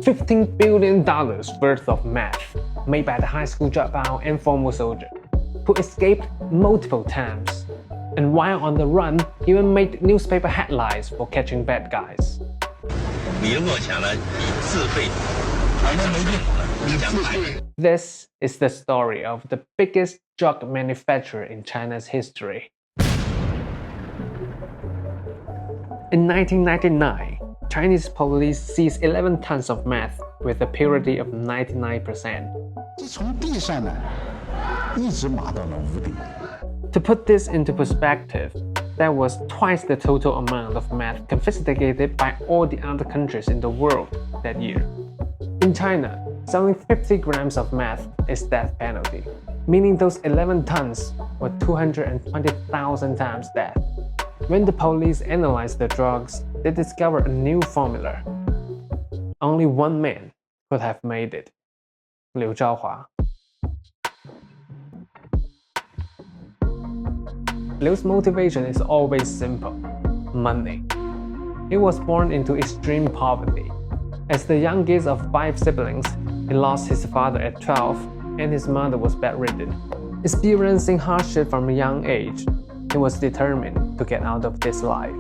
$15 billion worth of meth made by the high school dropout and former soldier, who escaped multiple times, and while on the run, even made newspaper headlines for catching bad guys. This is the story of the biggest drug manufacturer in China's history. In 1999, Chinese police seized 11 tons of meth with a purity of 99%. To put this into perspective, that was twice the total amount of meth confiscated by all the other countries in the world that year. In China, selling 50 grams of meth is death penalty, meaning those 11 tons were 220,000 times death. When the police analyzed the drugs, they discovered a new formula. Only one man could have made it: Liu Zhaohua. Liu's motivation is always simple: money. He was born into extreme poverty. As the youngest of 5 siblings, he lost his father at 12 and his mother was bedridden. Experiencing hardship from a young age, he was determined to get out of this life.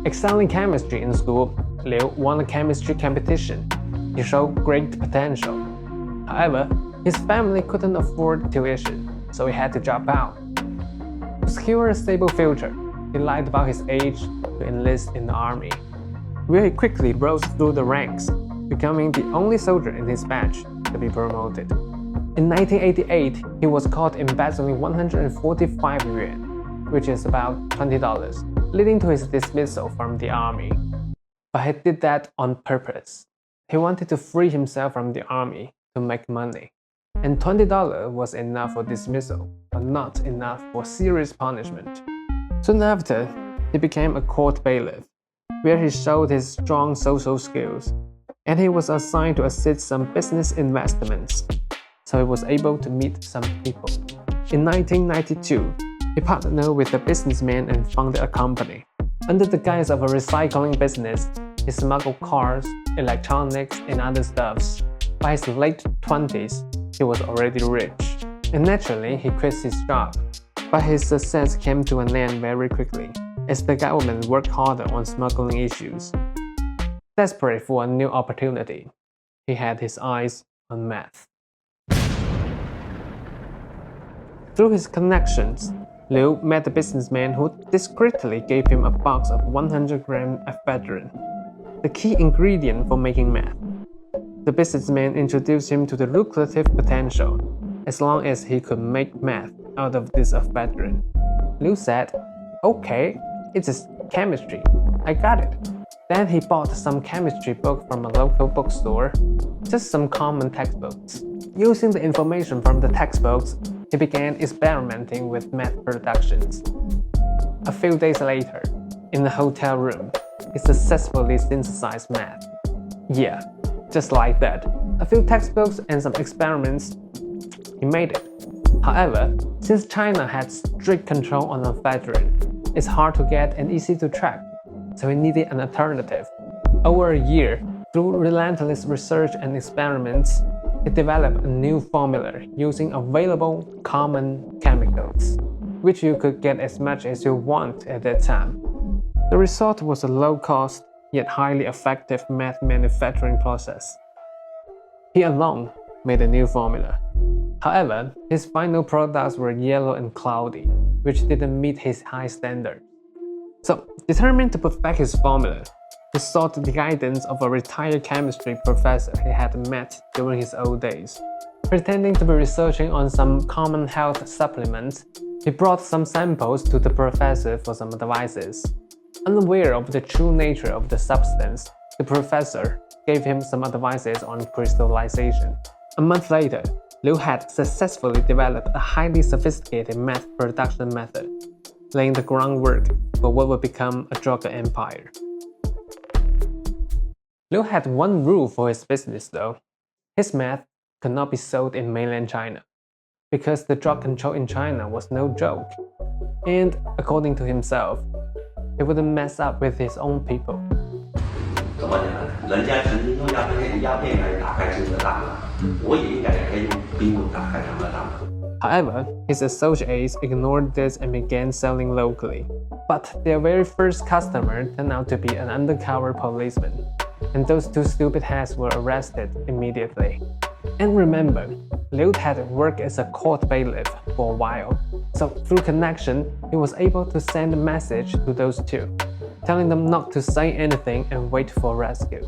Excelling chemistry in school, Liu won a chemistry competition. He showed great potential. However, his family couldn't afford tuition, so he had to drop out. To secure a stable future, he lied about his age to enlist in the army, where he quickly rose through the ranks, becoming the only soldier in his batch to be promoted. In 1988, he was caught embezzling 145 yuan, which is about $20, leading to his dismissal from the army. But he did that on purpose. He wanted to free himself from the army to make money. And $20 was enough for dismissal, but not enough for serious punishment. Soon after, he became a court bailiff, where he showed his strong social skills, and he was assigned to assist some business investments, so he was able to meet some people. In 1992, he partnered with a businessman and founded a company. Under the guise of a recycling business, he smuggled cars, electronics, and other stuffs. By his late 20s, he was already rich, and naturally he quit his job. But his success came to an end very quickly, as the government worked harder on smuggling issues. Desperate for a new opportunity, he had his eyes on meth. Through his connections, Liu met a businessman who discreetly gave him a box of 100-gram ephedrine, the key ingredient for making meth. The businessman introduced him to the lucrative potential, as long as he could make meth out of this ephedrine. Liu said, "Okay, it is chemistry, I got it." Then he bought some chemistry book from a local bookstore, just some common textbooks. Using the information from the textbooks, he began experimenting with meth productions. A few days later, in a hotel room, he successfully synthesized meth. Yeah, just like that. A few textbooks and some experiments, he made it. However, since China had strict control on ephedrine, it's hard to get and easy to track, so he needed an alternative. Over a year, through relentless research and experiments, he developed a new formula using available common chemicals, which you could get as much as you want at that time. The result was a low-cost, yet highly effective meth manufacturing process. He alone made a new formula. However, his final products were yellow and cloudy, which didn't meet his high standards. So, determined to perfect his formula, he sought the guidance of a retired chemistry professor he had met during his old days. Pretending to be researching on some common health supplements, he brought some samples to the professor for some advices. Unaware of the true nature of the substance, the professor gave him some advices on crystallization. A month later, Liu had successfully developed a highly sophisticated meth production method, laying the groundwork for what would become a drug empire. Liu had one rule for his business though. His meth could not be sold in mainland China, because the drug control in China was no joke, and according to himself, it wouldn't mess up with his own people. 怎么讲？人家曾经用鸦片来打开整个大门，我也应该可以用冰毒打开整个大门。 However, his associates ignored this and began selling locally. But their very first customer turned out to be an undercover policeman, and those two stupid heads were arrested immediately. And remember, Liu had worked as a court bailiff for a while, so through connection, he was able to send a message to those two, telling them not to say anything and wait for rescue,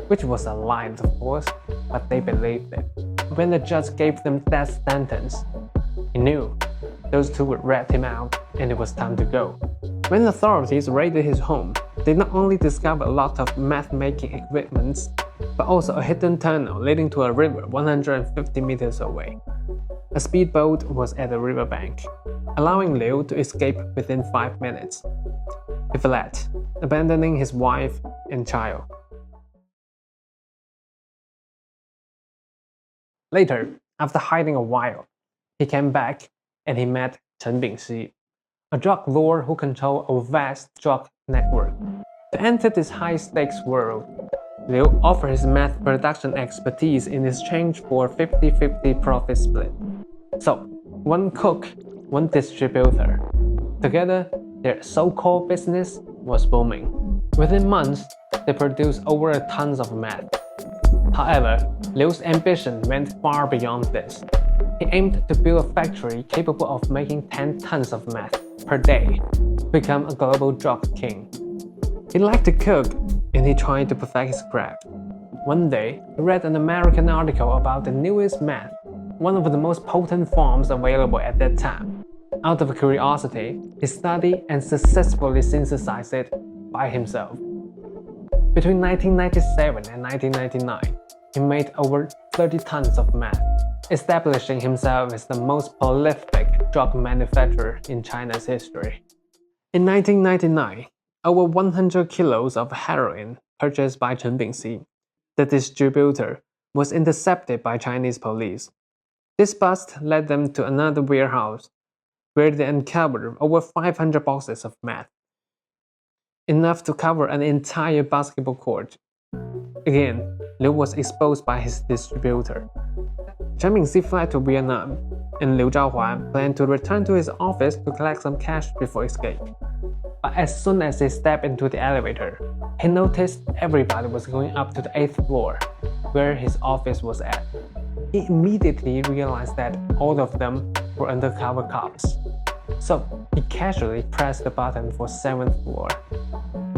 which was a lie, of course, but they believed it. When the judge gave them death sentence, he knew those two would rat him out and it was time to go. When authorities raided his home, they not only discovered a lot of meth-making equipment, but also a hidden tunnel leading to a river 150 meters away. A speedboat was at the riverbank, allowing Liu to escape within 5 minutes. He fled, abandoning his wife and child. Later, after hiding a while, he came back and he met Chen Bingxi, a drug lord who controlled a vast drug network. To enter this high-stakes world, Liu offered his meth production expertise in exchange for a 50-50 profit split. So, one cook, one distributor. Together, their so-called business was booming. Within months, they produced over a ton of meth. However, Liu's ambition went far beyond this. He aimed to build a factory capable of making 10 tons of meth per day to become a global drug king. He liked to cook, and he tried to perfect his craft. One day, he read an American article about the newest meth, one of the most potent forms available at that time. Out of curiosity, he studied and successfully synthesized it by himself. Between 1997 and 1999, he made over 30 tons of meth, establishing himself as the most prolific drug manufacturer in China's history. In 1999, over 100 kilos of heroin purchased by Chen Bingxi, the distributor, was intercepted by Chinese police. This bust led them to another warehouse, where they uncovered over 500 boxes of meth, enough to cover an entire basketball court. Again, Liu was exposed by his distributor. Chen Bingxi fled to Vietnam, and Liu Zhaohua planned to return to his office to collect some cash before escape. But as soon as he stepped into the elevator, he noticed everybody was going up to the 8th floor, where his office was at. He immediately realized that all of them were undercover cops. So he casually pressed the button for 7th floor.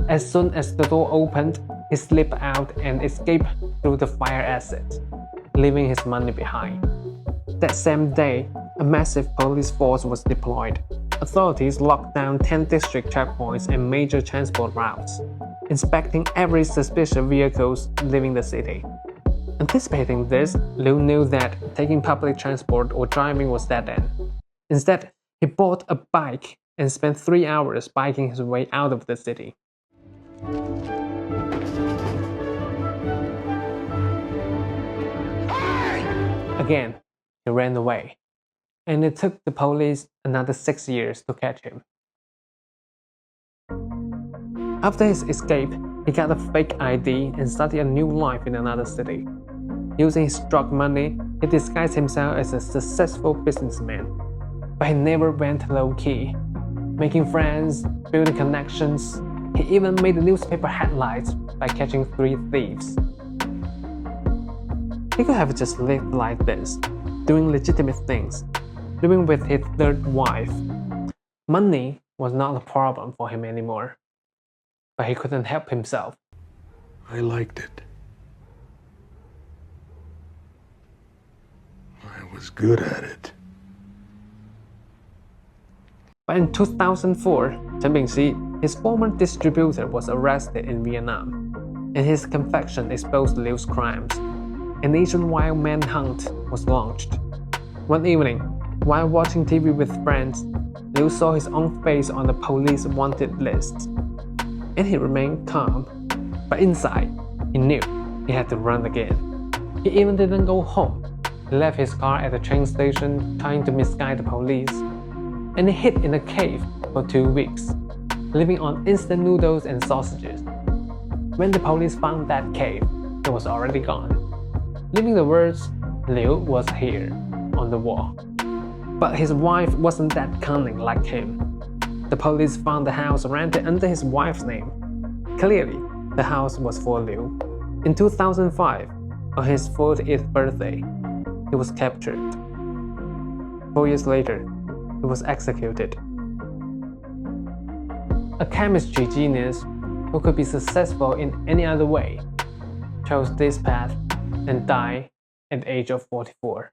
As soon as the door opened, he slipped out and escaped through the fire exit, leaving his money behind. That same day, a massive police force was deployed. Authorities locked down 10 district checkpoints and major transport routes, inspecting every suspicious vehicles leaving the city. Anticipating this, Liu knew that taking public transport or driving was dead end. Instead, he bought a bike and spent 3 hours biking his way out of the city. Again, he ran away, and it took the police another 6 years to catch him. After his escape, he got a fake ID and started a new life in another city. Using his drug money, he disguised himself as a successful businessman, but he never went low-key. Making friends, building connections, he even made newspaper headlines by catching 3 thieves. He could have just lived like this, doing legitimate things, living with his 3rd wife. Money was not a problem for him anymore, but he couldn't help himself. I liked it. I was good at it. But in 2004, Chen Bingxi, his former distributor, was arrested in Vietnam, and his confession exposed Liu's crimes. A nationwide manhunt was launched. One evening, while watching TV with friends, Liu saw his own face on the police wanted list, and he remained calm. But inside, he knew he had to run again. He even didn't go home. He left his car at the train station trying to misguide the police, and he hid in a cave for 2 weeks, living on instant noodles and sausages. When the police found that cave, it was already gone, leaving the words, "Liu was here," on the wall. But his wife wasn't that cunning like him. The police found the house rented under his wife's name. Clearly, the house was for Liu. In 2005, on his 40th birthday, he was captured. 4 years later, he was executed. A chemistry genius who could be successful in any other way chose this path and died at the age of 44.